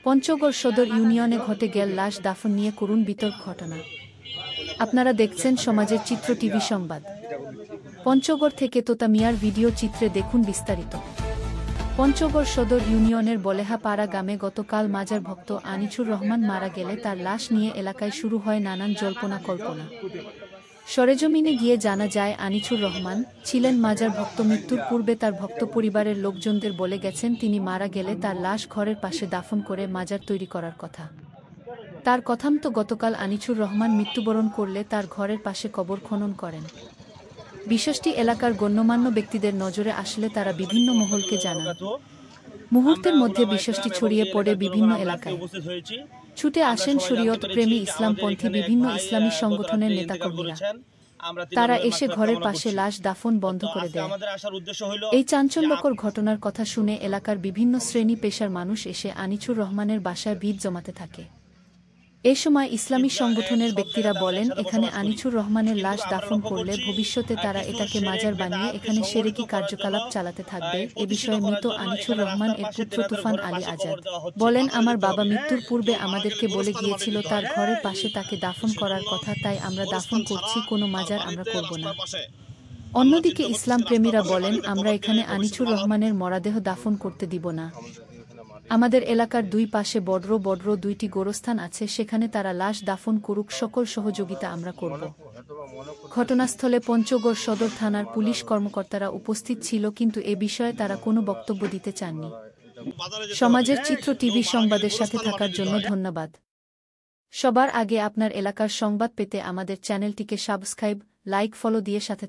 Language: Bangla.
পঞ্চগড় সদর ইউনিয়নে ঘটে গেল লাশ দাফন নিয়ে করুণ বিতর্ক ঘটনা। আপনারা দেখছেন সমাজের চিত্র টিভি সংবাদ। পঞ্চগড় থেকে তোতা মিয়ার ভিডিও চিত্রে দেখুন বিস্তারিত। পঞ্চগড় সদর ইউনিয়নের বলেহাপাড়া গ্রামে গতকাল মাজার ভক্ত আনিছুর রহমান মারা গেলে তার লাশ নিয়ে এলাকায় শুরু হয় নানান জল্পনা কল্পনা। সরেজমিনে গিয়ে জানা যায় আনিছুর রহমান ছিলেন মাজার ভক্ত। মৃত্যুর পূর্বে তার ভক্ত পরিবারের লোকজনদের বলে গেছেন তিনি মারা গেলে তার লাশ ঘরের পাশে দাফন করে মাজার তৈরি করার কথা। তার কথামতো গতকাল আনিছুর রহমান মৃত্যুবরণ করলে তার ঘরের পাশে কবর খনন করেন। বিষয়টি এলাকার গণ্যমান্য ব্যক্তিদের নজরে আসলে তারা বিভিন্ন মহলকে জানান। মুহূর্তের মধ্যে বিষয়টি ছড়িয়ে পড়ে বিভিন্ন এলাকায়। ছুটে আসেন শরীয়ত প্রেমী ইসলামপন্থী বিভিন্ন ইসলামী সংগঠনের নেতাকর্মীরা। তারা এসে ঘরের পাশে লাশ দাফন বন্ধ করে দেয়। এই চাঞ্চল্যকর ঘটনার কথা শুনে এলাকার বিভিন্ন শ্রেণী পেশার মানুষ এসে আনিছুর রহমানের বাসায় ভিড় জমাতে থাকে। এ সময় ইসলামী সংগঠনের ব্যক্তিরা বলেন, এখানে আনিছুর রহমানের লাশ দাফন করলে ভবিষ্যতে তারা এটাকে মাজার বানিয়ে এখানে শিরকি কার্যকলাপ চালাতে থাকবে। এ বিষয়ে মৃত আনিছুর রহমান এর পুত্র তুফান আলী আজাদ বলেন, আমার বাবা মৃত্যুর পূর্বে আমাদেরকে বলে গিয়েছিল তার ঘরের পাশে তাকে দাফন করার কথা, তাই আমরা দাফন করছি, কোনো মাজার আমরা করব না। অন্যদিকে ইসলাম প্রেমীরা বলেন, আমরা এখানে আনিছুর রহমানের মরদেহ দাফন করতে দিব না। আমাদের এলাকার দুই পাশে বড় দুইটি গোরস্থান আছে, সেখানে তারা লাশ দাফন করুক, সকল সহযোগিতা আমরা করব। ঘটনাস্থলে পঞ্চগড় সদর থানার পুলিশ কর্মকর্তারা উপস্থিত ছিল, কিন্তু এ বিষয়ে তারা কোনো বক্তব্য দিতে চাননি। সমাজের চিত্র টিভি সংবাদের সাথে থাকার জন্য ধন্যবাদ। সবার আগে আপনার এলাকার সংবাদ পেতে আমাদের চ্যানেলটিকে সাবস্ক্রাইব, লাইক, ফলো দিয়ে সাথে